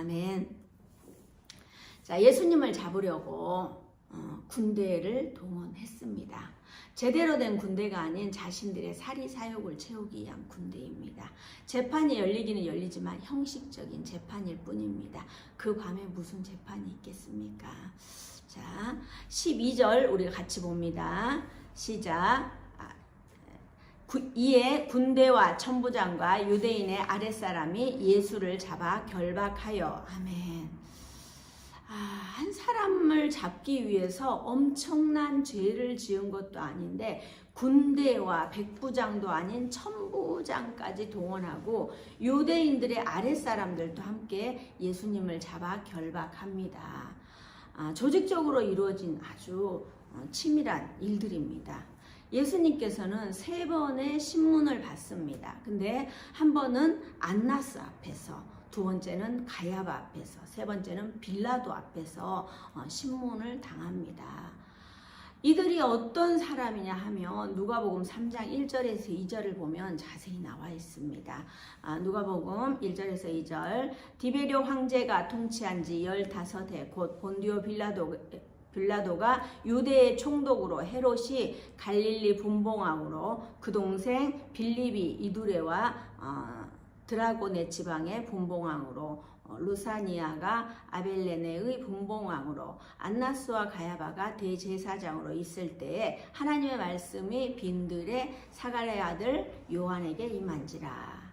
아멘. 자, 예수님을 잡으려고 군대를 동원했습니다. 제대로 된 군대가 아닌 자신들의 사리사욕을 채우기 위한 군대입니다. 재판이 열리기는 열리지만 형식적인 재판일 뿐입니다. 그 밤에 무슨 재판이 있겠습니까? 자, 12절 우리가 같이 봅니다. 시작. 이에 군대와 천부장과 유대인의 아랫사람이 예수를 잡아 결박하여 아멘. 한 사람을 잡기 위해서 엄청난 죄를 지은 것도 아닌데 군대와 백부장도 아닌 천부장까지 동원하고 유대인들의 아랫사람들도 함께 예수님을 잡아 결박합니다. 조직적으로 이루어진 아주 치밀한 일들입니다. 예수님께서는 3번의 신문을 받습니다. 근데 한 번은 안나스 앞에서, 두 번째는 가야바 앞에서, 세 번째는 빌라도 앞에서 신문을 당합니다. 이들이 어떤 사람이냐 하면 누가복음 3장 1절에서 2절을 보면 자세히 나와 있습니다. 누가복음 1절에서 2절 디베료 황제가 통치한 지 15해 곧 본디오 빌라도가 유대의 총독으로 헤롯이 갈릴리 분봉왕으로 그 동생 빌립이 이두레와 드라고네 지방의 분봉왕으로 루사니아가 아벨레네의 분봉왕으로 안나스와 가야바가 대제사장으로 있을 때에 하나님의 말씀이 빈들의 사갈의 아들 요한에게 임한지라.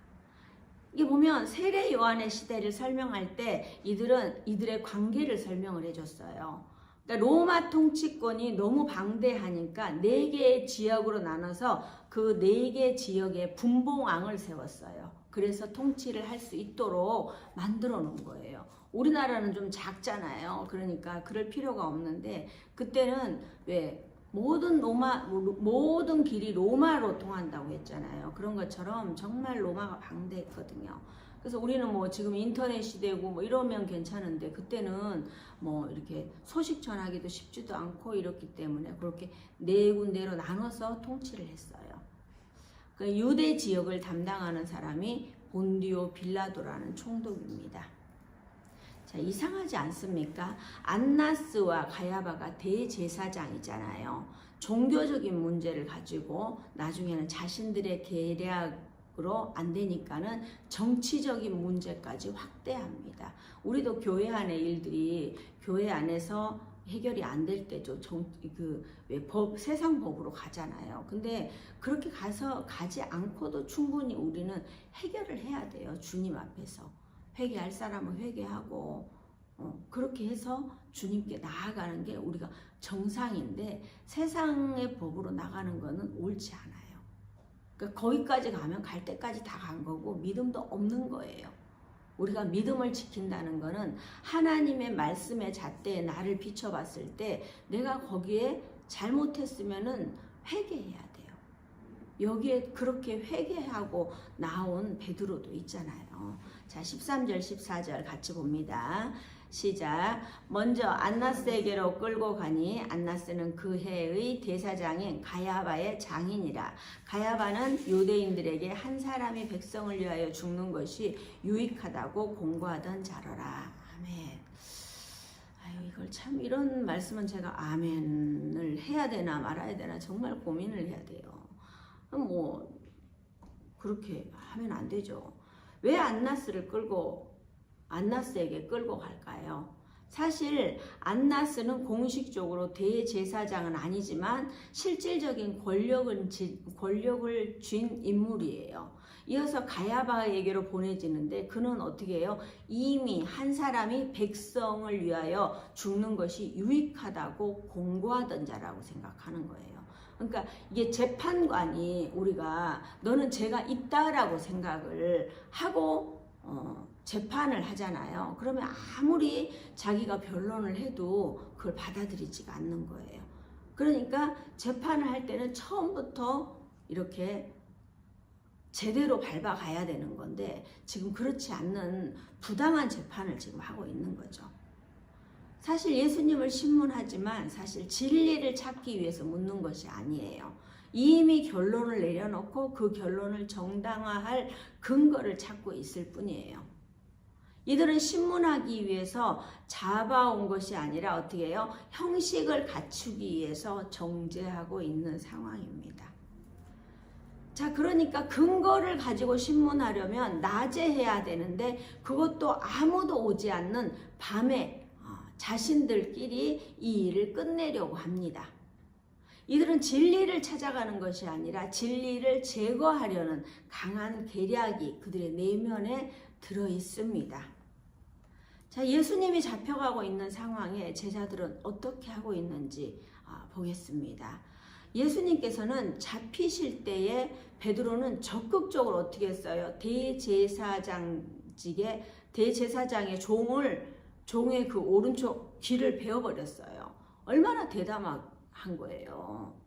이게 보면 세례 요한의 시대를 설명할 때 이들의 관계를 설명을 해줬어요. 그러니까 로마 통치권이 너무 방대하니까 4개의 지역으로 나눠서 그 4개 지역에 분봉왕을 세웠어요. 그래서 통치를 할 수 있도록 만들어 놓은 거예요. 우리나라는 좀 작잖아요. 그러니까 그럴 필요가 없는데 그때는 왜 모든 길이 로마로 통한다고 했잖아요. 그런 것처럼 정말 로마가 방대했거든요. 그래서 우리는 뭐 지금 인터넷 시대고 뭐 이러면 괜찮은데 그때는 뭐 이렇게 소식 전하기도 쉽지도 않고 이렇기 때문에 그렇게 4군데로 나눠서 통치를 했어요. 그 유대 지역을 담당하는 사람이 본디오 빌라도라는 총독입니다. 자, 이상하지 않습니까? 안나스와 가야바가 대제사장이잖아요. 종교적인 문제를 가지고 나중에는 자신들의 계략으로 안 되니까는 정치적인 문제까지 확대합니다. 우리도 교회 안의 일들이 교회 안에서 해결이 안 될 때죠. 세상 법으로 가잖아요. 근데 그렇게 가지 않고도 충분히 우리는 해결을 해야 돼요. 주님 앞에서. 회개할 사람은 회개하고, 그렇게 해서 주님께 나아가는 게 우리가 정상인데 세상의 법으로 나가는 거는 옳지 않아요. 그러니까 거기까지 가면 갈 때까지 다 간 거고 믿음도 없는 거예요. 우리가 믿음을 지킨다는 거는 하나님의 말씀의 잣대에 나를 비춰봤을 때 내가 거기에 잘못했으면은 회개해야 돼요. 여기에 그렇게 회개하고 나온 베드로도 있잖아요. 자, 13절 14절 같이 봅니다. 시작. 먼저 안나스에게로 끌고 가니 안나스는 그 해의 대사장인 가야바의 장인이라. 가야바는 유대인들에게 한 사람이 백성을 위하여 죽는 것이 유익하다고 공고하던 자로라. 아멘. 아유, 이걸 참 이런 말씀은 제가 아멘을 해야 되나 말아야 되나 정말 고민을 해야 돼요. 뭐 그렇게 하면 안 되죠. 왜 안나스에게 끌고 갈까요? 사실 안나스는 공식적으로 대제사장은 아니지만 실질적인 권력을 쥔 인물이에요. 이어서 가야바에게로 보내지는데 그는 어떻게 해요? 이미 한 사람이 백성을 위하여 죽는 것이 유익하다고 공고하던 자라고 생각하는 거예요. 그러니까 이게 재판관이 우리가 너는 죄가 있다라고 생각을 하고 재판을 하잖아요. 그러면 아무리 자기가 변론을 해도 그걸 받아들이지가 않는 거예요. 그러니까 재판을 할 때는 처음부터 이렇게 제대로 밟아가야 되는 건데 지금 그렇지 않는 부당한 재판을 지금 하고 있는 거죠. 사실 예수님을 신문하지만 사실 진리를 찾기 위해서 묻는 것이 아니에요. 이미 결론을 내려놓고 그 결론을 정당화할 근거를 찾고 있을 뿐이에요. 이들은 신문하기 위해서 잡아온 것이 아니라 어떻게 해요? 형식을 갖추기 위해서 정죄하고 있는 상황입니다. 자, 그러니까 근거를 가지고 신문하려면 낮에 해야 되는데 그것도 아무도 오지 않는 밤에 자신들끼리 이 일을 끝내려고 합니다. 이들은 진리를 찾아가는 것이 아니라 진리를 제거하려는 강한 계략이 그들의 내면에 들어 있습니다. 자, 예수님이 잡혀가고 있는 상황에 제자들은 어떻게 하고 있는지 보겠습니다. 예수님께서는 잡히실 때에 베드로는 적극적으로 어떻게 했어요? 대제사장의 종의 그 오른쪽 귀를 베어버렸어요. 얼마나 대담한 거예요.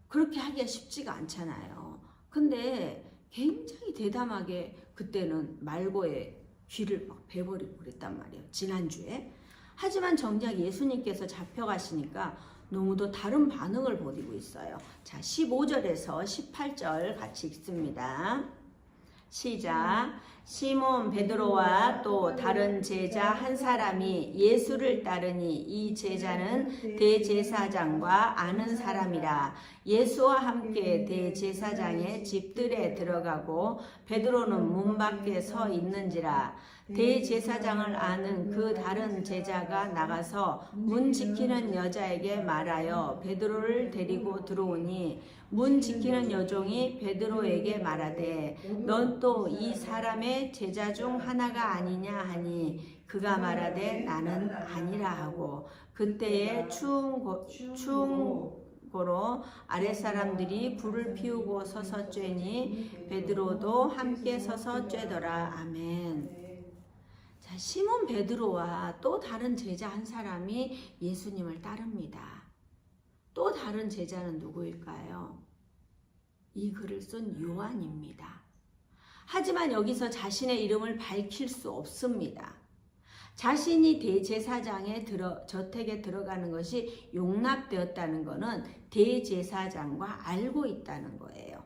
그렇게 하기가 쉽지가 않잖아요. 근데 굉장히 대담하게 그때는 말고의 귀를 막 베버리고 그랬단 말이에요. 지난주에. 하지만 정작 예수님께서 잡혀가시니까 너무도 다른 반응을 보이고 있어요. 자, 15절에서 18절 같이 읽습니다. 시작. 시몬 베드로와 또 다른 제자 한 사람이 예수를 따르니 이 제자는 대제사장과 아는 사람이라. 예수와 함께 대제사장의 집들에 들어가고 베드로는 문 밖에 서 있는지라. 대제사장을 아는 그 다른 제자가 나가서 문 지키는 여자에게 말하여 베드로를 데리고 들어오니 문 지키는 여종이 베드로에게 말하되 넌 또 이 사람의 제자 중 하나가 아니냐 하니 그가 말하되 나는 아니라 하고 그때에 추운 고로 아랫사람들이 불을 피우고 서서 쬐니 베드로도 함께 서서 쬐더라. 아멘. 자, 시몬 베드로와 또 다른 제자 한 사람이 예수님을 따릅니다. 또 다른 제자는 누구일까요? 이 글을 쓴 요한입니다. 하지만 여기서 자신의 이름을 밝힐 수 없습니다. 자신이 대제사장의 저택에 들어가는 것이 용납되었다는 것은 대제사장과 알고 있다는 거예요.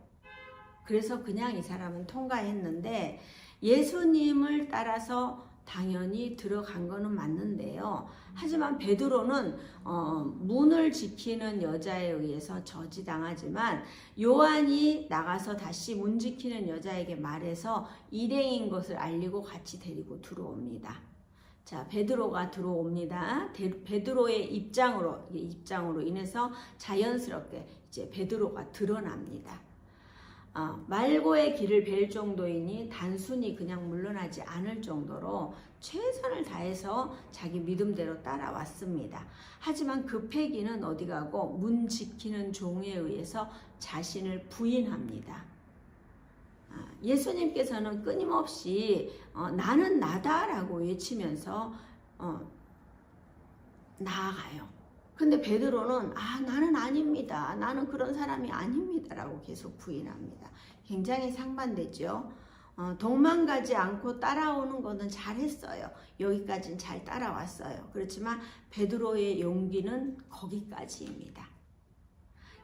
그래서 그냥 이 사람은 통과했는데 예수님을 따라서 당연히 들어간 거는 맞는데요. 하지만 베드로는 문을 지키는 여자에 의해서 저지당하지만 요한이 나가서 다시 문 지키는 여자에게 말해서 일행인 것을 알리고 같이 데리고 들어옵니다. 자, 베드로가 들어옵니다. 베드로의 입장으로 인해서 자연스럽게 이제 베드로가 드러납니다. 말고의 길을 벨 정도이니 단순히 그냥 물러나지 않을 정도로 최선을 다해서 자기 믿음대로 따라왔습니다. 하지만 그 패기는 어디 가고 문 지키는 종에 의해서 자신을 부인합니다. 예수님께서는 끊임없이 나는 나다라고 외치면서 나아가요. 근데 베드로는 나는 아닙니다. 나는 그런 사람이 아닙니다. 라고 계속 부인합니다. 굉장히 상반되죠. 도망가지 않고 따라오는 거는 잘했어요. 여기까지는 잘 따라왔어요. 그렇지만 베드로의 용기는 거기까지입니다.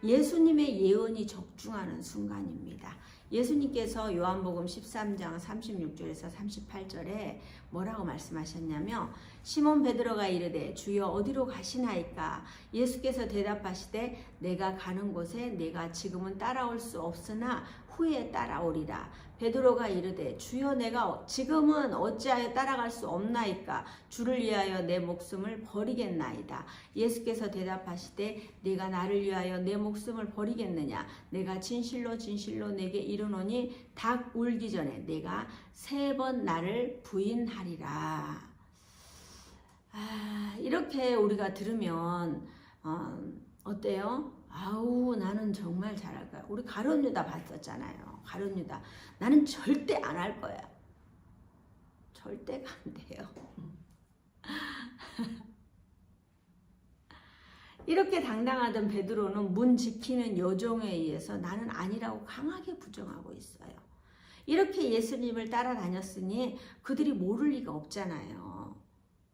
예수님의 예언이 적중하는 순간입니다. 예수님께서 요한복음 13장 36절에서 38절에 뭐라고 말씀하셨냐면 시몬 베드로가 이르되 주여 어디로 가시나이까? 예수께서 대답하시되 내가 가는 곳에 내가 지금은 따라올 수 없으나 후에 따라오리라. 베드로가 이르되 주여 내가 지금은 어찌하여 따라갈 수 없나이까? 주를 위하여 내 목숨을 버리겠나이다. 예수께서 대답하시되 네가 나를 위하여 내 목숨을 버리겠느냐? 내가 진실로 진실로 내게 이르노니 닭 울기 전에 내가 3번 나를 부인하리라. 이렇게 우리가 들으면 어때요? 나는 정말 잘할 거야. 우리 가룟 유다 봤었잖아요. 가룟 유다. 나는 절대 안 할 거야. 절대가 안 돼요. 이렇게 당당하던 베드로는 문 지키는 여종에 의해서 나는 아니라고 강하게 부정하고 있어요. 이렇게 예수님을 따라다녔으니 그들이 모를 리가 없잖아요.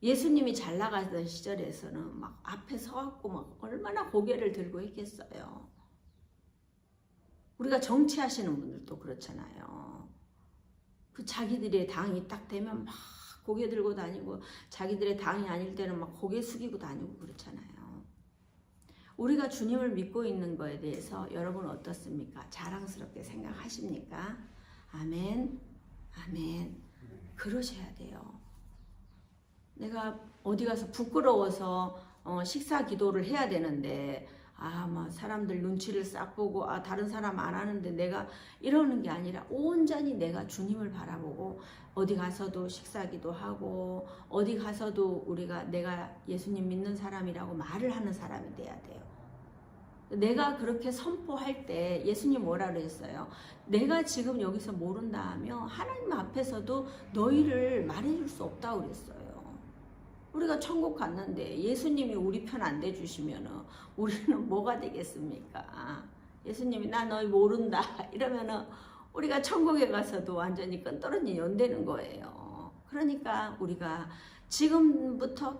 예수님이 잘 나가던 시절에서는 막 앞에 서갖고 막 얼마나 고개를 들고 했겠어요. 우리가 정치하시는 분들도 그렇잖아요. 그 자기들의 당이 딱 되면 막 고개 들고 다니고 자기들의 당이 아닐 때는 막 고개 숙이고 다니고 그렇잖아요. 우리가 주님을 믿고 있는 거에 대해서 여러분 어떻습니까? 자랑스럽게 생각하십니까? 아멘, 아멘. 그러셔야 돼요. 내가 어디 가서 부끄러워서 식사 기도를 해야 되는데 막 사람들 눈치를 싹 보고 다른 사람 안 하는데 내가 이러는 게 아니라 온전히 내가 주님을 바라보고 어디 가서도 식사 기도하고 어디 가서도 내가 예수님 믿는 사람이라고 말을 하는 사람이 돼야 돼요. 내가 그렇게 선포할 때 예수님 뭐라 그랬어요? 내가 지금 여기서 모른다 하며 하나님 앞에서도 너희를 말해줄 수 없다고 그랬어요. 우리가 천국 갔는데 예수님이 우리 편 안 돼주시면 우리는 뭐가 되겠습니까? 예수님이 나 너희 모른다 이러면 우리가 천국에 가서도 완전히 끈떨어진 연대는 거예요. 그러니까 우리가 지금부터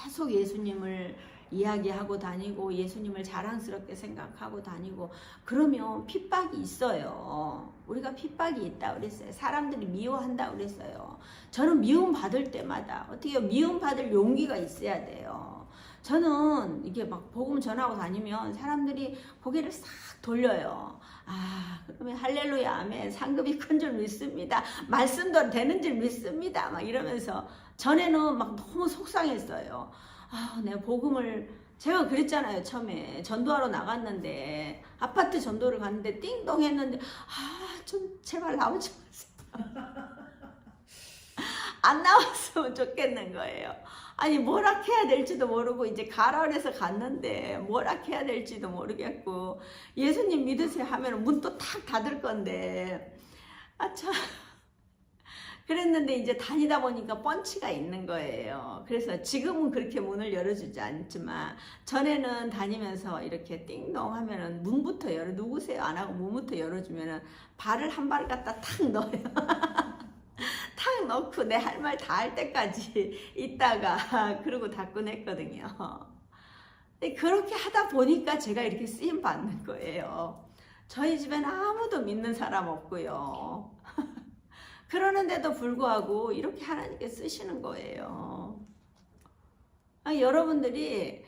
계속 예수님을 이야기하고 다니고 예수님을 자랑스럽게 생각하고 다니고 그러면 핍박이 있어요. 우리가 핍박이 있다 그랬어요. 사람들이 미워한다 그랬어요. 저는 미움 받을 때마다 어떻게 미움 받을 용기가 있어야 돼요. 저는 이게 막 복음 전하고 다니면 사람들이 고개를 싹 돌려요. 그러면 할렐루야 아멘 상급이 큰 줄 믿습니다. 말씀도 되는 줄 믿습니다. 막 이러면서 전에는 막 너무 속상했어요. 내가 복음을 제가 그랬잖아요. 처음에 전도하러 나갔는데 아파트 전도를 갔는데 띵동 했는데 좀 제발 나오지 마세요. 안 나왔으면 좋겠는 거예요. 아니 뭐라 해야 될지도 모르고 이제 가라 그래서 갔는데 뭐라 해야 될지도 모르겠고 예수님 믿으세요 하면 문 또 탁 닫을 건데 참 그랬는데 이제 다니다 보니까 펀치가 있는 거예요. 그래서 지금은 그렇게 문을 열어주지 않지만 전에는 다니면서 이렇게 띵동 하면은 문부터 누구세요 안 하고 문부터 열어주면은 발을 한 발 갖다 탁 넣어요. 탁 넣고 내 할 말 다 할 때까지 있다가 그러고 닫곤 했거든요. 그렇게 하다 보니까 제가 이렇게 쓰임 받는 거예요. 저희 집엔 아무도 믿는 사람 없고요. 그러는데도 불구하고 이렇게 하나님께 쓰시는 거예요. 여러분들의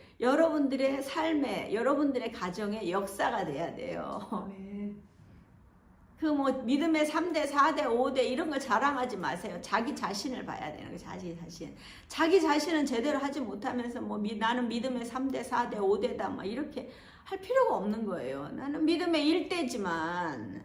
삶에, 여러분들의 가정에 역사가 돼야 돼요. 그 믿음의 3대, 4대, 5대 이런 거 자랑하지 마세요. 자기 자신을 봐야 되는 거예요. 자기 자신은 제대로 하지 못하면서 나는 믿음의 3대, 4대, 5대다 막 이렇게 할 필요가 없는 거예요. 나는 믿음의 1대지만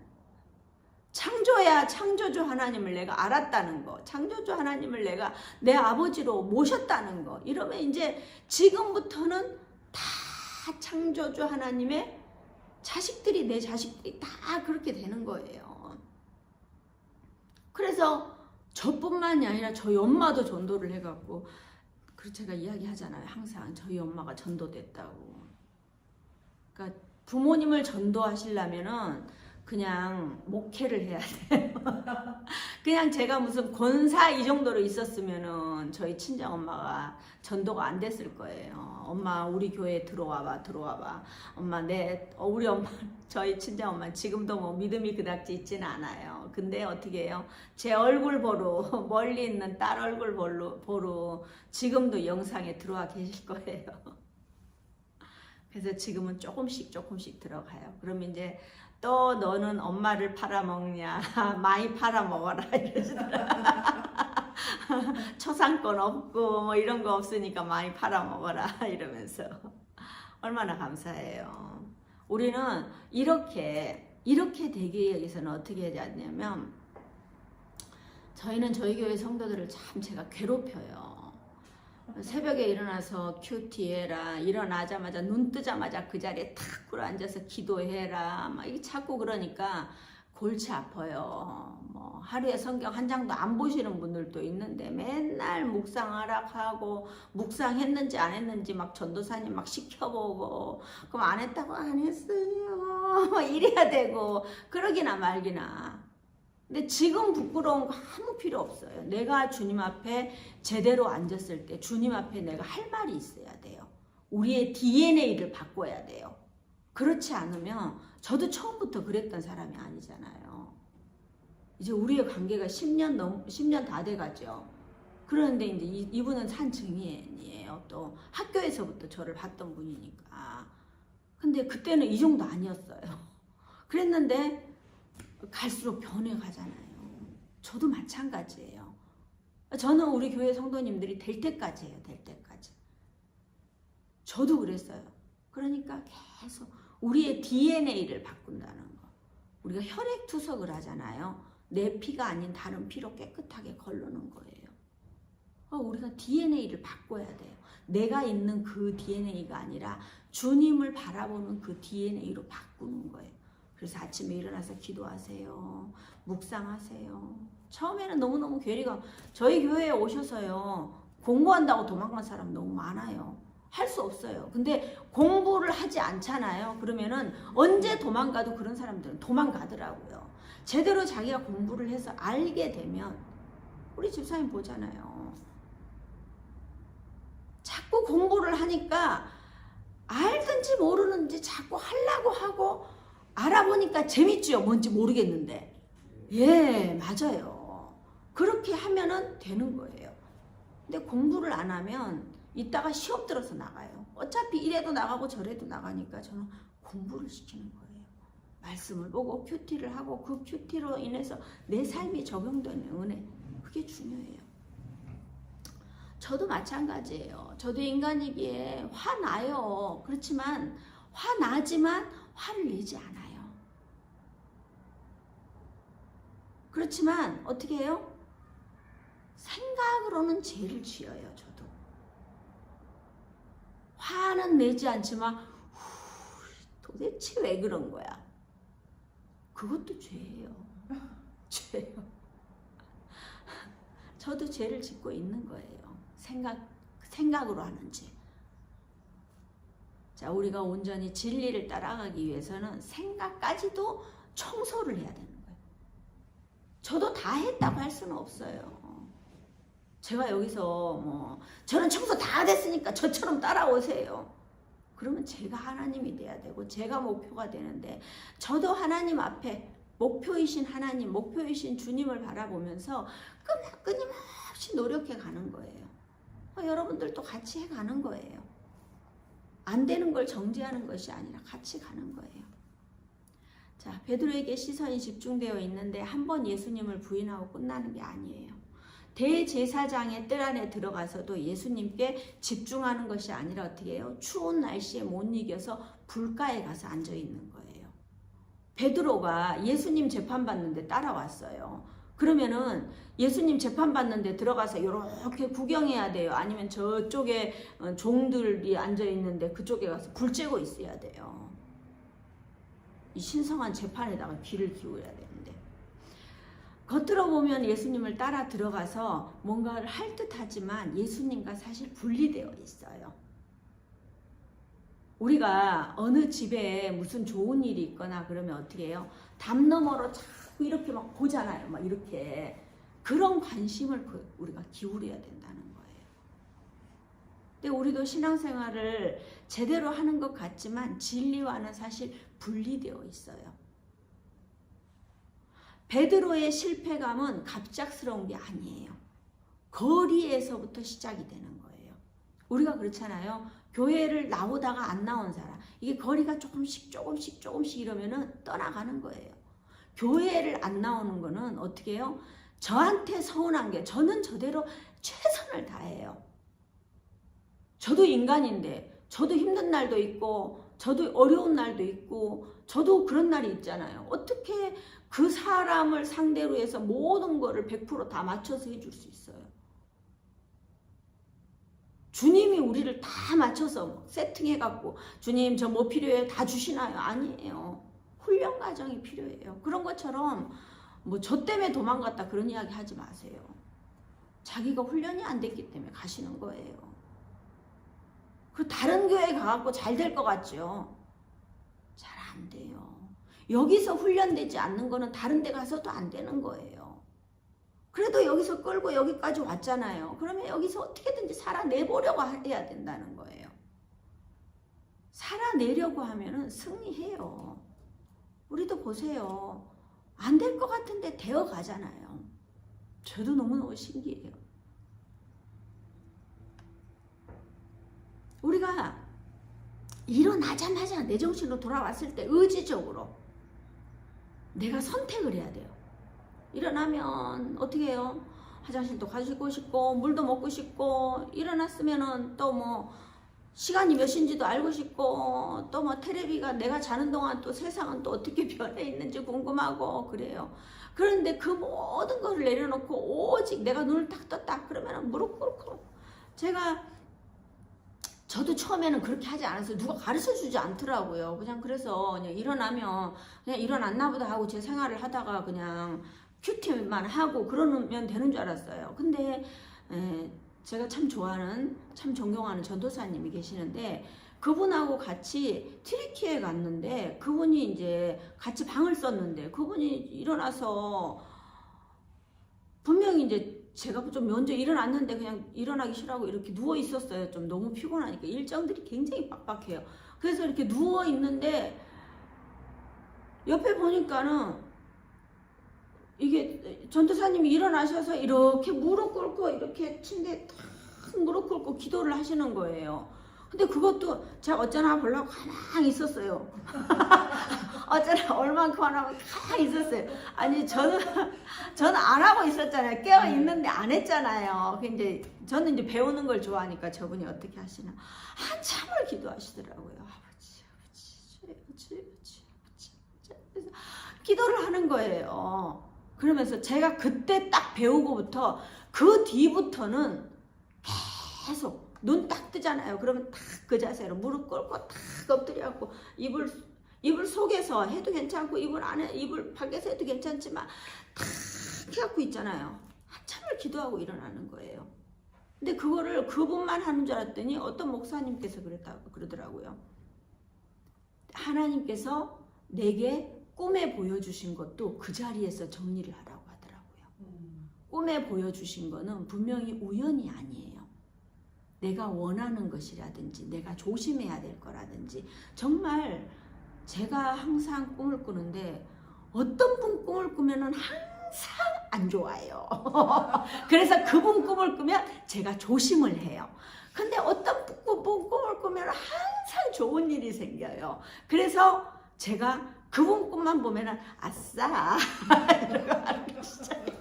창조주 하나님을 내가 알았다는 거, 창조주 하나님을 내가 내 아버지로 모셨다는 거, 이러면 이제 지금부터는 다 창조주 하나님의 자식들이 내 자식들이 다 그렇게 되는 거예요. 그래서 저뿐만이 아니라 저희 엄마도 전도를 해갖고 제가 이야기하잖아요. 항상 저희 엄마가 전도됐다고. 그러니까 부모님을 전도하시려면은 그냥 목회를 해야 돼요. 그냥 제가 무슨 권사 이 정도로 있었으면은 저희 친정 엄마가 전도가 안 됐을 거예요. 엄마 우리 교회에 들어와봐. 엄마 우리 엄마 저희 친정 엄마 지금도 믿음이 그닥지 있지는 않아요. 근데 어떻게 해요? 제 얼굴 보러 멀리 있는 딸 얼굴 보러 지금도 영상에 들어와 계실 거예요. 그래서 지금은 조금씩 들어가요. 그러면 이제 또 너는 엄마를 팔아먹냐 많이 팔아먹어라 이러시더라. 초상권 없고 이런 거 없으니까 많이 팔아먹어라 이러면서 얼마나 감사해요. 우리는 이렇게 되기 위해서는 어떻게 해야 되냐면 저희는 저희 교회 성도들을 참 제가 괴롭혀요. 새벽에 일어나서 큐티해라, 일어나자마자 눈 뜨자마자 그 자리에 탁 꿇어앉아서 기도해라 막 이게 자꾸 그러니까 골치 아파요. 하루에 성경 한 장도 안 보시는 분들도 있는데 맨날 묵상하라고 묵상했는지 안 했는지 막 전도사님 막 시켜보고 그럼 안 했다고 안 했어요 이래야 되고 그러기나 말기나. 근데 지금 부끄러운 거 아무 필요 없어요. 내가 주님 앞에 제대로 앉았을 때 주님 앞에 내가 할 말이 있어야 돼요. 우리의 DNA를 바꿔야 돼요. 그렇지 않으면 저도 처음부터 그랬던 사람이 아니잖아요. 이제 우리의 관계가 10년 다 돼가죠. 그런데 이제 이분은 산 증인이에요. 또 학교에서부터 저를 봤던 분이니까. 근데 그때는 이 정도 아니었어요. 그랬는데 갈수록 변해가잖아요. 저도 마찬가지예요. 저는 우리 교회 성도님들이 될 때까지 해요. 될 때까지. 저도 그랬어요. 그러니까 계속 우리의 DNA를 바꾼다는 거. 우리가 혈액 투석을 하잖아요. 내 피가 아닌 다른 피로 깨끗하게 걸르는 거예요. 우리가 DNA를 바꿔야 돼요. 내가 있는 그 DNA가 아니라 주님을 바라보는 그 DNA로 바꾸는 거예요. 그래서 아침에 일어나서 기도하세요. 묵상하세요. 처음에는 너무너무 괴리가, 저희 교회에 오셔서요, 공부한다고 도망간 사람 너무 많아요. 할 수 없어요. 근데 공부를 하지 않잖아요. 그러면은 언제 도망가도 그런 사람들은 도망가더라고요. 제대로 자기가 공부를 해서 알게 되면, 우리 집사님 보잖아요. 자꾸 공부를 하니까 알든지 모르는지 자꾸 하려고 하고, 알아보니까 재밌죠. 뭔지 모르겠는데. 예, 맞아요. 그렇게 하면은 되는 거예요. 근데 공부를 안 하면 이따가 시험 들어서 나가요. 어차피 이래도 나가고 저래도 나가니까 저는 공부를 시키는 거예요. 말씀을 보고 큐티를 하고 그 큐티로 인해서 내 삶이 적용되는 은혜. 그게 중요해요. 저도 마찬가지예요. 저도 인간이기에 화나요. 그렇지만 화나지만 화를 내지 않아요. 그렇지만 어떻게 해요? 생각으로는 죄를 지어요. 저도. 화는 내지 않지만 도대체 왜 그런 거야? 그것도 죄예요. 죄예요. 저도 죄를 짓고 있는 거예요. 생각으로 하는 죄. 자, 우리가 온전히 진리를 따라가기 위해서는 생각까지도 청소를 해야 되는 거예요. 저도 다 했다고 할 수는 없어요. 제가 여기서 저는 청소 다 됐으니까 저처럼 따라오세요. 그러면 제가 하나님이 돼야 되고 제가 목표가 되는데, 저도 하나님 앞에 목표이신 하나님, 목표이신 주님을 바라보면서 끊임없이 노력해 가는 거예요. 여러분들도 같이 해 가는 거예요. 안 되는 걸 정죄하는 것이 아니라 같이 가는 거예요. 자, 베드로에게 시선이 집중되어 있는데 한 번 예수님을 부인하고 끝나는 게 아니에요. 대제사장의 뜰 안에 들어가서도 예수님께 집중하는 것이 아니라 어떻게 해요? 추운 날씨에 못 이겨서 불가에 가서 앉아 있는 거예요. 베드로가 예수님 재판받는데 따라왔어요. 그러면은 예수님 재판받는데 들어가서 이렇게 구경해야 돼요? 아니면 저쪽에 종들이 앉아 있는데 그쪽에 가서 불 쬐고 있어야 돼요? 이 신성한 재판에다가 귀를 기울여야 되는데, 겉으로 보면 예수님을 따라 들어가서 뭔가를 할 듯하지만 예수님과 사실 분리되어 있어요. 우리가 어느 집에 무슨 좋은 일이 있거나 그러면 어떻게 해요? 담 너머로 자꾸 이렇게 막 보잖아요. 막 이렇게. 그런 관심을 우리가 기울여야 된다는 거예요. 근데 우리도 신앙생활을 제대로 하는 것 같지만 진리와는 사실 분리되어 있어요. 베드로의 실패감은 갑작스러운 게 아니에요. 거리에서부터 시작이 되는 거예요. 우리가 그렇잖아요. 교회를 나오다가 안 나온 사람, 이게 거리가 조금씩 이러면은 떠나가는 거예요. 교회를 안 나오는 거는 어떻게 해요? 저한테 서운한 게, 저는 저대로 최선을 다해요. 저도 인간인데, 저도 힘든 날도 있고, 저도 어려운 날도 있고, 저도 그런 날이 있잖아요. 어떻게 그 사람을 상대로 해서 모든 거를 100% 다 맞춰서 해줄 수 있어요? 주님이 우리를 다 맞춰서 세팅해갖고 주님 저 뭐 필요해요? 다 주시나요? 아니에요. 훈련 과정이 필요해요. 그런 것처럼 저 때문에 도망갔다 그런 이야기 하지 마세요. 자기가 훈련이 안 됐기 때문에 가시는 거예요. 그 다른 교회 가갖고 잘 될 것 같죠? 잘 안 돼요. 여기서 훈련되지 않는 거는 다른 데 가서도 안 되는 거예요. 그래도 여기서 끌고 여기까지 왔잖아요. 그러면 여기서 어떻게든지 살아내보려고 해야 된다는 거예요. 살아내려고 하면은 승리해요. 우리도 보세요. 안 될 것 같은데 되어 가잖아요. 저도 너무너무 신기해요. 우리가 일어나자마자 내 정신으로 돌아왔을 때 의지적으로 내가 선택을 해야 돼요. 일어나면 어떻게 해요? 화장실도 가시고 싶고 물도 먹고 싶고, 일어났으면은 또 뭐 시간이 몇 시인지도 알고 싶고, 또 뭐 테레비가 내가 자는 동안 또 세상은 또 어떻게 변해 있는지 궁금하고 그래요. 그런데 그 모든 걸 내려놓고 오직 내가 눈을 딱 떴다 그러면 무릎 꿇고, 저도 처음에는 그렇게 하지 않았어요. 누가 가르쳐 주지 않더라고요. 그래서 그냥 일어나면 그냥 일어났나 보다 하고 제 생활을 하다가 그냥 큐티만 하고 그러면 되는 줄 알았어요. 근데 제가 참 좋아하는, 참 존경하는 전도사님이 계시는데, 그분하고 같이 튀르키예에 갔는데, 그분이 이제 같이 방을 썼는데, 그분이 일어나서 분명히 이제 제가 좀 먼저 일어났는데 그냥 일어나기 싫어하고 이렇게 누워 있었어요. 좀 너무 피곤하니까. 일정들이 굉장히 빡빡해요. 그래서 이렇게 누워 있는데 옆에 보니까는 이게 전도사님이 일어나셔서 이렇게 무릎 꿇고 이렇게 침대에 탁 무릎 꿇고 기도를 하시는 거예요. 근데 그것도 제가 어쩌나 보려고 가만히 있었어요. 어쩌나 얼만큼 하라고 가만히 있었어요. 아니 저는 안 하고 있었잖아요. 깨어 있는데 안 했잖아요. 근데 저는 이제 배우는 걸 좋아하니까 저분이 어떻게 하시나 한참을 기도하시더라고요. 아버지. 그래서 기도를 하는 거예요. 그러면서 제가 그때 딱 배우고부터 그 뒤부터는 계속 눈 딱 뜨잖아요. 그러면 딱 그 자세로 무릎 꿇고 딱 엎드려갖고 이불 속에서 해도 괜찮고 이불 밖에서 해도 괜찮지만 탁 해갖고 있잖아요. 한참을 기도하고 일어나는 거예요. 근데 그거를 그분만 하는 줄 알았더니 어떤 목사님께서 그러더라고요. 하나님께서 내게 꿈에 보여주신 것도 그 자리에서 정리를 하라고 하더라고요. 꿈에 보여주신 거는 분명히 우연이 아니에요. 내가 원하는 것이라든지 내가 조심해야 될 거라든지. 정말 제가 항상 꿈을 꾸는데 어떤 분 꿈을 꾸면은 항상 안 좋아요. 그래서 그분 꿈을 꾸면 제가 조심을 해요. 근데 어떤 분 꿈을 꾸면 항상 좋은 일이 생겨요. 그래서 제가 그분 꿈만 보면은 아싸 이러고 하는 시작해요.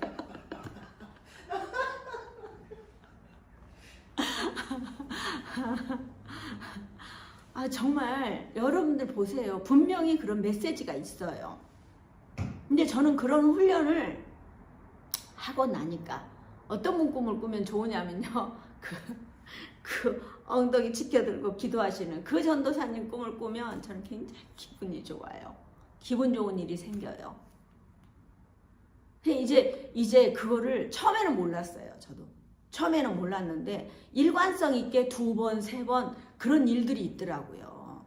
정말 여러분들 보세요. 분명히 그런 메시지가 있어요. 근데 저는 그런 훈련을 하고 나니까 어떤 분 꿈을 꾸면 좋으냐면요. 그 엉덩이 치켜들고 기도하시는 그 전도사님 꿈을 꾸면 저는 굉장히 기분이 좋아요. 기분 좋은 일이 생겨요. 이제 그거를 처음에는 몰랐어요. 저도. 처음에는 몰랐는데 일관성 있게 2번, 3번 그런 일들이 있더라고요.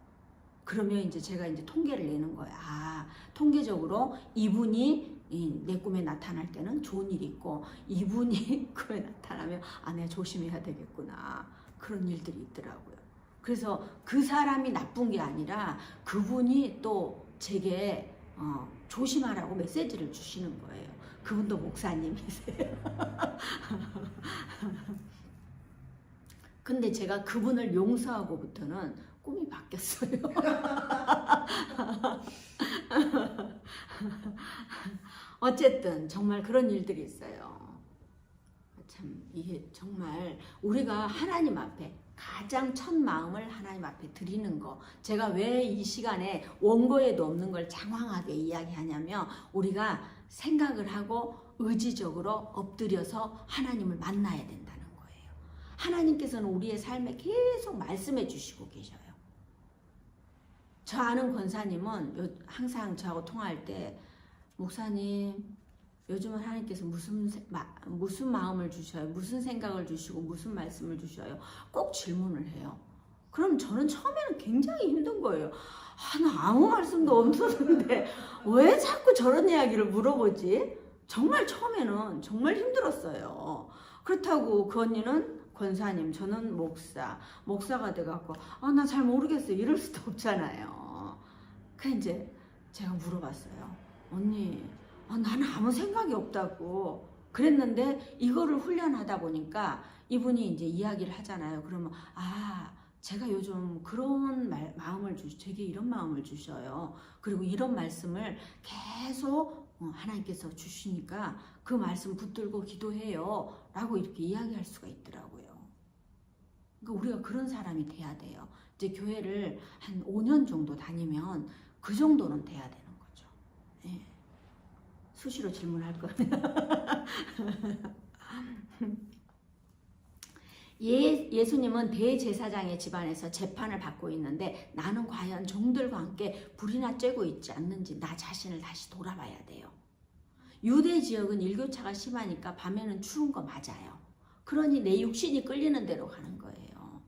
그러면 이제 제가 이제 통계를 내는 거야. 통계적으로 이분이 내 꿈에 나타날 때는 좋은 일이 있고, 이분이 꿈에 나타나면 내가 조심해야 되겠구나. 그런 일들이 있더라고요. 그래서 그 사람이 나쁜 게 아니라 그분이 또 제게 조심하라고 메시지를 주시는 거예요. 그분도 목사님이세요. 근데 제가 그분을 용서하고부터는 꿈이 바뀌었어요. 어쨌든 정말 그런 일들이 있어요. 참 이게 정말 우리가 하나님 앞에 가장 첫 마음을 하나님 앞에 드리는 거, 제가 왜 이 시간에 원고에도 없는 걸 장황하게 이야기하냐면, 우리가 생각을 하고 의지적으로 엎드려서 하나님을 만나야 된다는 거예요. 하나님께서는 우리의 삶에 계속 말씀해 주시고 계셔요. 저 아는 권사님은 항상 저하고 통화할 때, 목사님 요즘은 하나님께서 무슨 마음을 주셔요? 무슨 생각을 주시고 무슨 말씀을 주셔요? 꼭 질문을 해요. 그럼 저는 처음에는 굉장히 힘든 거예요. 나 아무 말씀도 없었는데 왜 자꾸 저런 이야기를 물어보지? 정말 처음에는 정말 힘들었어요. 그렇다고 그 언니는 권사님, 저는 목사가 돼갖고 나 잘 모르겠어요. 이럴 수도 없잖아요. 그 이제 제가 물어봤어요. 언니, 나는 아무 생각이 없다고 그랬는데 이거를 훈련하다 보니까 이분이 이제 이야기를 하잖아요. 그러면 제가 요즘 그런 마음을 제게 이런 마음을 주셔요. 그리고 이런 말씀을 계속 하나님께서 주시니까 그 말씀 붙들고 기도해요. 라고 이렇게 이야기할 수가 있더라고요. 그러니까 우리가 그런 사람이 돼야 돼요. 이제 교회를 한 5년 정도 다니면 그 정도는 돼야 되는 거죠. 예. 수시로 질문할 거예요. 예수님은 대제사장의 집안에서 재판을 받고 있는데 나는 과연 종들과 함께 불이나 쬐고 있지 않는지 나 자신을 다시 돌아봐야 돼요. 유대 지역은 일교차가 심하니까 밤에는 추운 거 맞아요. 그러니 내 육신이 끌리는 대로 가는 거예요.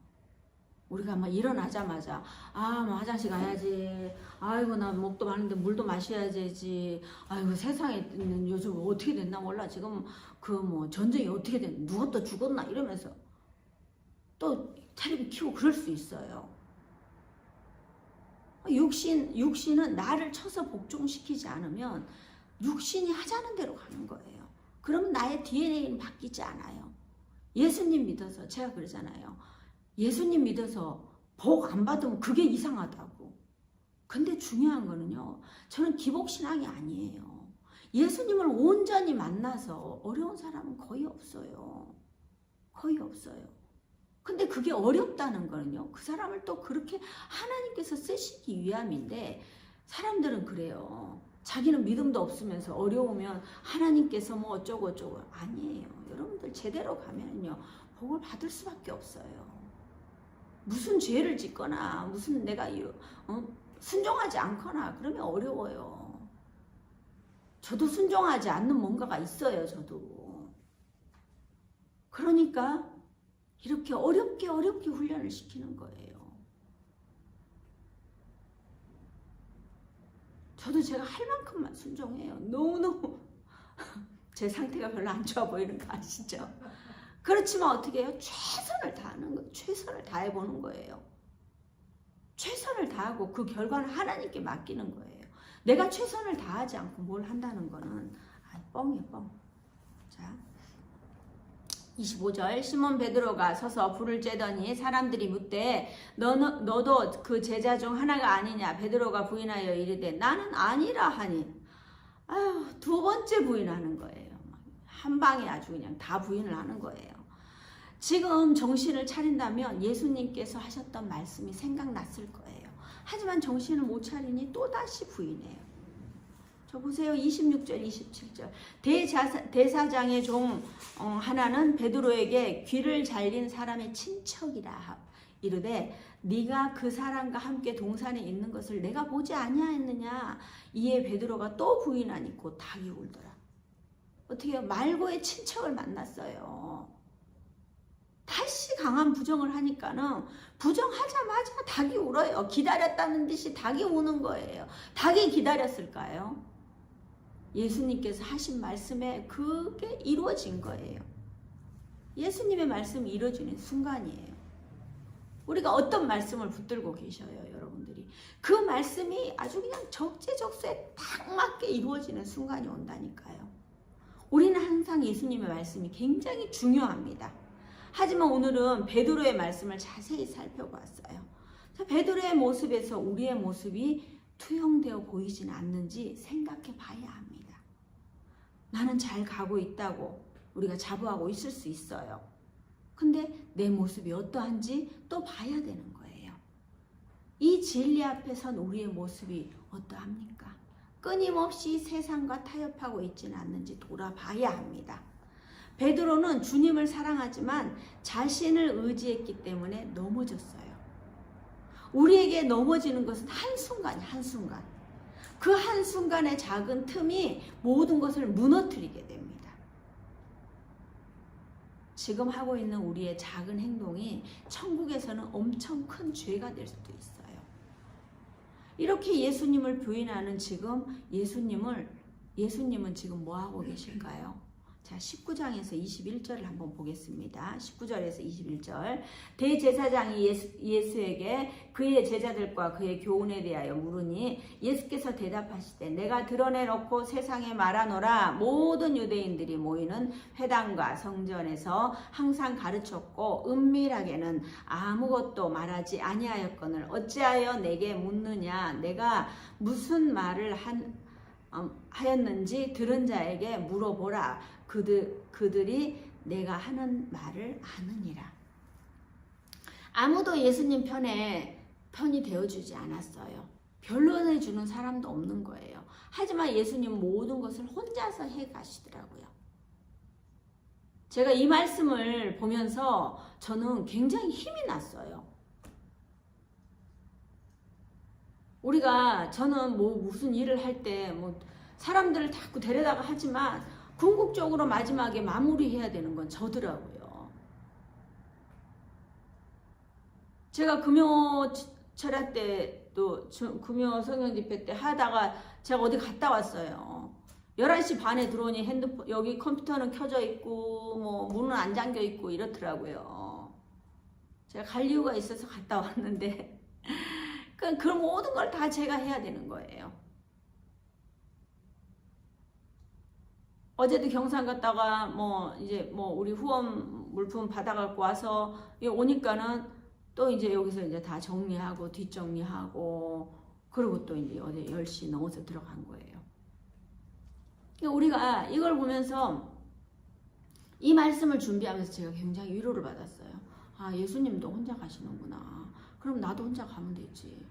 우리가 막 일어나자마자 뭐 화장실 가야지. 아이고 나 목도 마른데 물도 마셔야 되지. 아이고 세상에 요즘 어떻게 됐나 몰라. 지금 그 뭐 전쟁이 어떻게 됐나. 누가 또 죽었나 이러면서 또 텔레비 켜고 그럴 수 있어요. 육신은 나를 쳐서 복종시키지 않으면 육신이 하자는 대로 가는 거예요. 그러면 나의 DNA는 바뀌지 않아요. 예수님 믿어서 제가 그러잖아요. 예수님 믿어서 복 안 받으면 그게 이상하다고. 근데 중요한 거는요. 저는 기복신앙이 아니에요. 예수님을 온전히 만나서 어려운 사람은 거의 없어요. 거의 없어요. 근데 그게 어렵다는 거는요. 그 사람을 또 그렇게 하나님께서 쓰시기 위함인데 사람들은 그래요. 자기는 믿음도 없으면서 어려우면 하나님께서 뭐 어쩌고 아니에요. 여러분들 제대로 가면요. 복을 받을 수밖에 없어요. 무슨 죄를 짓거나 무슨 내가 순종하지 않거나 그러면 어려워요. 저도 순종하지 않는 뭔가가 있어요. 저도. 그러니까 이렇게 어렵게 훈련을 시키는 거예요. 저도 제가 할 만큼만 순종해요. 너무너무 제 상태가 별로 안 좋아 보이는 거 아시죠? 그렇지만 어떻게 해요? 최선을 다하는 거예요. 최선을 다해보는 거예요. 최선을 다하고 그 결과는 하나님께 맡기는 거예요. 내가 최선을 다하지 않고 뭘 한다는 거는 뻥이에요, 뻥. 자, 25절 시몬 베드로가 서서 불을 쬐더니 사람들이 묻되 너도 그 제자 중 하나가 아니냐. 베드로가 부인하여 이르되 나는 아니라 하니 두 번째 부인하는 거예요. 한 방에 아주 그냥 다 부인을 하는 거예요. 지금 정신을 차린다면 예수님께서 하셨던 말씀이 생각났을 거예요. 하지만 정신을 못 차리니 또다시 부인해요. 저 보세요. 26절 27절 대사장의 종 하나는 베드로에게 귀를 잘린 사람의 친척이라 이르되 네가 그 사람과 함께 동산에 있는 것을 내가 보지 아니하였느냐. 이에 베드로가 또 부인하니 곧 닭이 울더라. 어떻게 해요? 말고의 친척을 만났어요. 다시 강한 부정을 하니까는 부정하자마자 닭이 울어요. 기다렸다는 듯이 닭이 우는 거예요. 닭이 기다렸을까요? 예수님께서 하신 말씀에 그게 이루어진 거예요. 예수님의 말씀이 이루어지는 순간이에요. 우리가 어떤 말씀을 붙들고 계셔요, 여러분들이. 그 말씀이 아주 그냥 적재적소에 딱 맞게 이루어지는 순간이 온다니까요. 우리는 항상 예수님의 말씀이 굉장히 중요합니다. 하지만 오늘은 베드로의 말씀을 자세히 살펴봤어요. 베드로의 모습에서 우리의 모습이 투영되어 보이진 않는지 생각해 봐야 합니다. 나는 잘 가고 있다고 우리가 자부하고 있을 수 있어요. 근데 내 모습이 어떠한지 또 봐야 되는 거예요. 이 진리 앞에 선 우리의 모습이 어떠합니까? 끊임없이 세상과 타협하고 있지는 않는지 돌아봐야 합니다. 베드로는 주님을 사랑하지만 자신을 의지했기 때문에 넘어졌어요. 우리에게 넘어지는 것은 한순간. 그 한순간의 작은 틈이 모든 것을 무너뜨리게 됩니다. 지금 하고 있는 우리의 작은 행동이 천국에서는 엄청 큰 죄가 될 수도 있어요. 이렇게 예수님을 부인하는 지금 예수님은 지금 뭐 하고 계실까요? 자, 19장에서 21절을 한번 보겠습니다. 19절에서 21절. 대제사장이 예수에게 그의 제자들과 그의 교훈에 대하여 물으니 예수께서 대답하시되 내가 드러내놓고 세상에 말하노라. 모든 유대인들이 모이는 회당과 성전에서 항상 가르쳤고 은밀하게는 아무것도 말하지 아니하였거늘 어찌하여 내게 묻느냐. 내가 무슨 말을 하였는지 들은 자에게 물어보라. 그들이 내가 하는 말을 아느니라. 아무도 예수님 편이 되어주지 않았어요. 변론해 주는 사람도 없는 거예요. 하지만 예수님 모든 것을 혼자서 해 가시더라고요. 제가 이 말씀을 보면서 저는 굉장히 힘이 났어요. 저는 무슨 일을 할 때 사람들을 자꾸 데려다가 하지만 궁극적으로 마지막에 마무리해야 되는 건 저더라고요. 제가 금요 철야 때도 금요 성경 집회 때 하다가 제가 어디 갔다 왔어요. 11시 반에 들어오니 여기 컴퓨터는 켜져 있고 문은 안 잠겨 있고 이렇더라고요. 제가 갈 이유가 있어서 갔다 왔는데 그 모든 걸 다 제가 해야 되는 거예요. 어제도 경산 갔다가 우리 후원 물품 받아갖고 와서 오니까는 또 이제 여기서 이제 다 정리하고 뒷정리하고 그리고 또 이제 어제 10시 넘어서 들어간 거예요. 우리가 이걸 보면서 이 말씀을 준비하면서 제가 굉장히 위로를 받았어요. 아, 예수님도 혼자 가시는구나. 그럼 나도 혼자 가면 되지.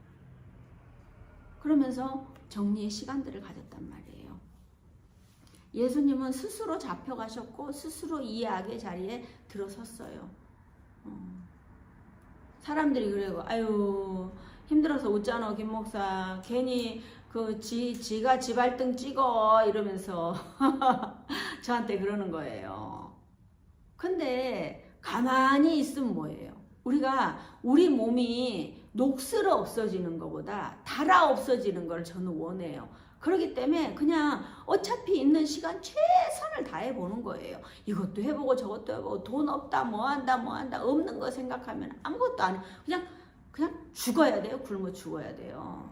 그러면서 정리의 시간들을 가졌단 말이에요. 예수님은 스스로 잡혀가셨고 스스로 이 악의 자리에 들어섰어요. 사람들이 그래요. 아유 힘들어서 웃잖아 김 목사. 괜히 지가 지 발등 찍어 이러면서 저한테 그러는 거예요. 근데 가만히 있으면 뭐예요? 우리 몸이 녹슬어 없어지는 것보다 달아 없어지는 걸 저는 원해요. 그렇기 때문에 그냥 어차피 있는 시간 최선을 다해보는 거예요. 이것도 해보고 저것도 해보고 돈 없다 뭐한다 없는 거 생각하면 아무것도 안 해. 그냥 죽어야 돼요. 굶어 죽어야 돼요.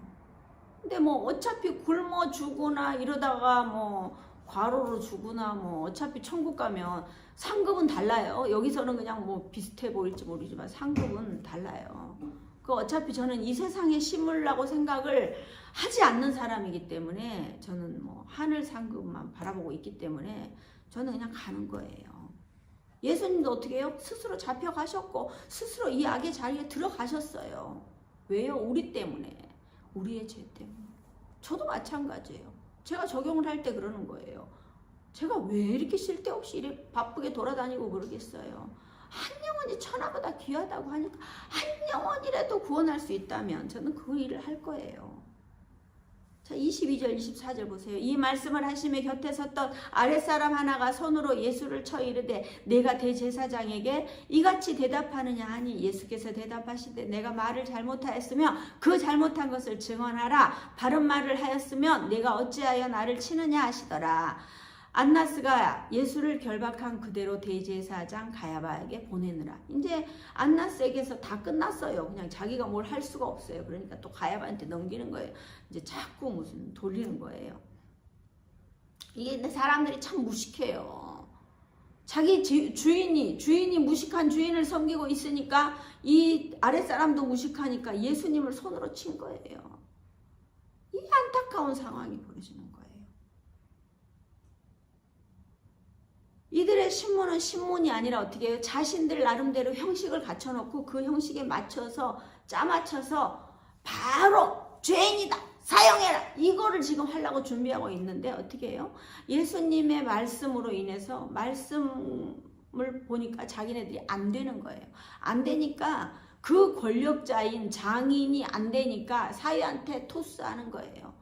근데 어차피 굶어 죽거나 이러다가 과로로 죽거나 어차피 천국 가면 상급은 달라요. 여기서는 그냥 비슷해 보일지 모르지만 상급은 달라요. 어차피 저는 이 세상에 심으려고 생각을 하지 않는 사람이기 때문에 저는 하늘 상급만 바라보고 있기 때문에 저는 그냥 가는 거예요. 예수님도 어떻게 해요? 스스로 잡혀가셨고 스스로 이 악의 자리에 들어가셨어요. 왜요? 우리 때문에. 우리의 죄 때문에. 저도 마찬가지예요. 제가 적용을 할 때 그러는 거예요. 제가 왜 이렇게 쓸데없이 이렇게 바쁘게 돌아다니고 그러겠어요. 한 영혼이 천하보다 귀하다고 하니까 한 영혼이라도 구원할 수 있다면 저는 그 일을 할 거예요. 자, 22절 24절 보세요. 이 말씀을 하심에 곁에 섰던 아랫사람 하나가 손으로 예수를 쳐 이르되 내가 대제사장에게 이같이 대답하느냐 하니 예수께서 대답하시되 내가 말을 잘못하였으며 그 잘못한 것을 증언하라. 바른 말을 하였으면 내가 어찌하여 나를 치느냐 하시더라. 안나스가 예수를 결박한 그대로 대제사장 가야바에게 보내느라. 이제 안나스에게서 다 끝났어요. 그냥 자기가 뭘 할 수가 없어요. 그러니까 또 가야바한테 넘기는 거예요. 이제 자꾸 무슨 돌리는 거예요. 이게 사람들이 참 무식해요. 자기 주인이 무식한 주인을 섬기고 있으니까 이 아랫사람도 무식하니까 예수님을 손으로 친 거예요. 이 안타까운 상황이 벌어지는 거예요. 이들의 신문은 신문이 아니라 어떻게 해요? 자신들 나름대로 형식을 갖춰놓고 그 형식에 맞춰서 짜맞춰서 바로 죄인이다 사형해라 이거를 지금 하려고 준비하고 있는데 어떻게 해요? 예수님의 말씀으로 인해서 말씀을 보니까 자기네들이 안 되는 거예요. 안 되니까 그 권력자인 장인이 안 되니까 사위한테 토스하는 거예요.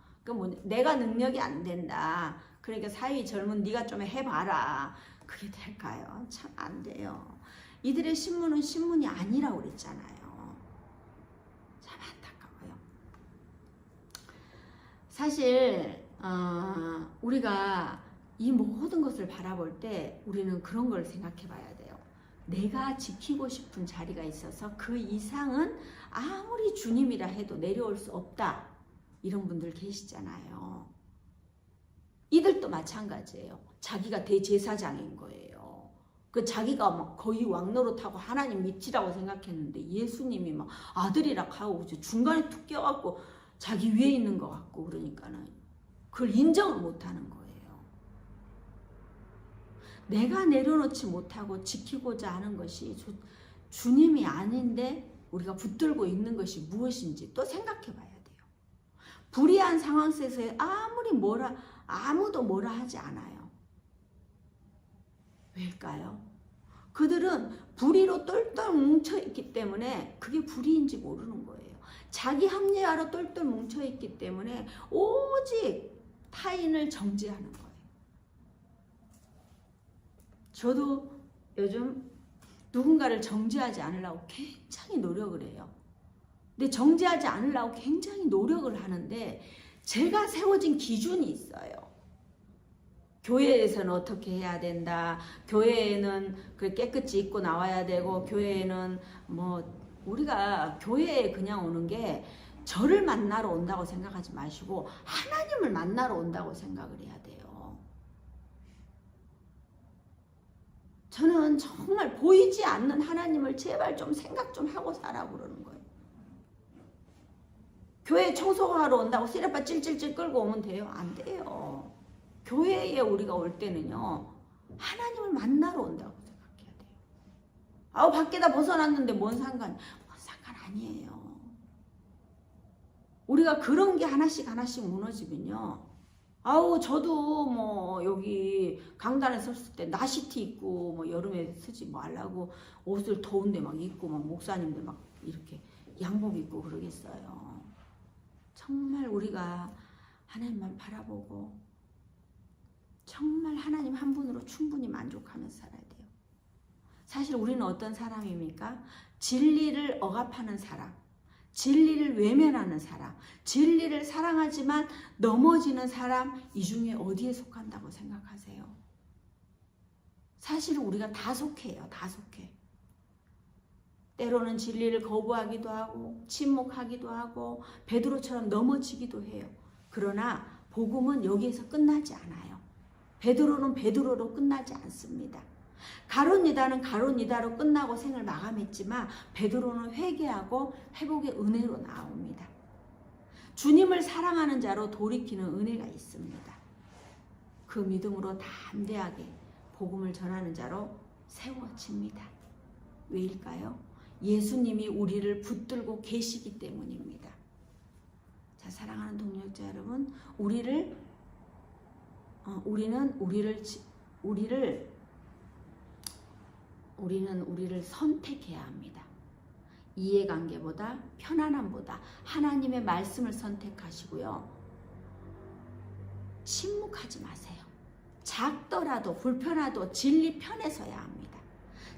내가 능력이 안 된다. 그러니까 사위 젊은 네가 좀 해봐라. 그게 될까요? 참 안 돼요. 이들의 신문은 신문이 아니라고 그랬잖아요. 참 안타까워요. 사실 우리가 이 모든 것을 바라볼 때 우리는 그런 걸 생각해 봐야 돼요. 내가 지키고 싶은 자리가 있어서 그 이상은 아무리 주님이라 해도 내려올 수 없다. 이런 분들 계시잖아요. 이들도 마찬가지예요. 자기가 대제사장인 거예요. 그 자기가 막 거의 왕노릇하고 하나님 밑이라고 생각했는데 예수님이 막 아들이라 하고 중간에 툭 껴갖고 자기 위에 있는 것 같고 그러니까는 그걸 인정을 못하는 거예요. 내가 내려놓지 못하고 지키고자 하는 것이 주님이 아닌데 우리가 붙들고 있는 것이 무엇인지 또 생각해 봐야 돼요. 불의한 상황 속에서 아무도 뭐라 하지 않아요. 왜일까요? 그들은 불의로 똘똘 뭉쳐있기 때문에 그게 불의인지 모르는 거예요. 자기 합리화로 똘똘 뭉쳐있기 때문에 오직 타인을 정죄하는 거예요. 저도 요즘 누군가를 정죄하지 않으려고 굉장히 노력을 해요. 근데 정죄하지 않으려고 굉장히 노력을 하는데 제가 세워진 기준이 있어요. 교회에서는 어떻게 해야 된다. 교회에는 깨끗이 입고 나와야 되고 교회에는 우리가 교회에 그냥 오는 게 저를 만나러 온다고 생각하지 마시고 하나님을 만나러 온다고 생각을 해야 돼요. 저는 정말 보이지 않는 하나님을 제발 좀 생각 좀 하고 살아 그러는 거예요. 교회 청소하러 온다고 쓰레빠 찔찔찔 끌고 오면 돼요? 안 돼요. 교회에 우리가 올 때는요. 하나님을 만나러 온다고 생각해야 돼요. 밖에다 벗어났는데 뭔 상관? 뭔 상관 아니에요. 우리가 그런 게 하나씩 무너지면요. 저도 여기 강단에 섰을 때 나시티 입고 여름에 쓰지 말라고 옷을 더운데 막 입고 목사님들 막 이렇게 양복 입고 그러겠어요. 정말 우리가 하나님만 바라보고 정말 하나님 한 분으로 충분히 만족하면서 살아야 돼요. 사실 우리는 어떤 사람입니까? 진리를 억압하는 사람, 진리를 외면하는 사람, 진리를 사랑하지만 넘어지는 사람, 이 중에 어디에 속한다고 생각하세요? 사실 우리가 다 속해요. 다 속해. 때로는 진리를 거부하기도 하고 침묵하기도 하고 베드로처럼 넘어지기도 해요. 그러나 복음은 여기에서 끝나지 않아요. 베드로는 베드로로 끝나지 않습니다. 가룟유다는 가룟유다로 끝나고 생을 마감했지만 베드로는 회개하고 회복의 은혜로 나옵니다. 주님을 사랑하는 자로 돌이키는 은혜가 있습니다. 그 믿음으로 담대하게 복음을 전하는 자로 세워집니다. 왜일까요? 예수님이 우리를 붙들고 계시기 때문입니다. 자, 사랑하는 동역자 여러분, 우리는 우리를 선택해야 합니다. 이해관계보다 편안함보다 하나님의 말씀을 선택하시고요. 침묵하지 마세요. 작더라도 불편하도 진리 편에 서야 합니다.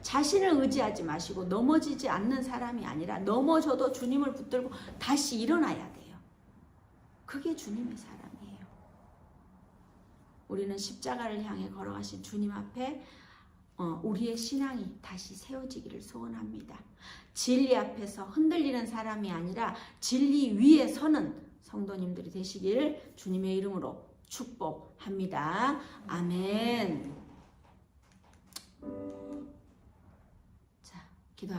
자신을 의지하지 마시고 넘어지지 않는 사람이 아니라 넘어져도 주님을 붙들고 다시 일어나야 돼요. 그게 주님의 사람이에요. 우리는 십자가를 향해 걸어가신 주님 앞에 우리의 신앙이 다시 세워지기를 소원합니다. 진리 앞에서 흔들리는 사람이 아니라 진리 위에 서는 성도님들이 되시기를 주님의 이름으로 축복합니다. 아멘.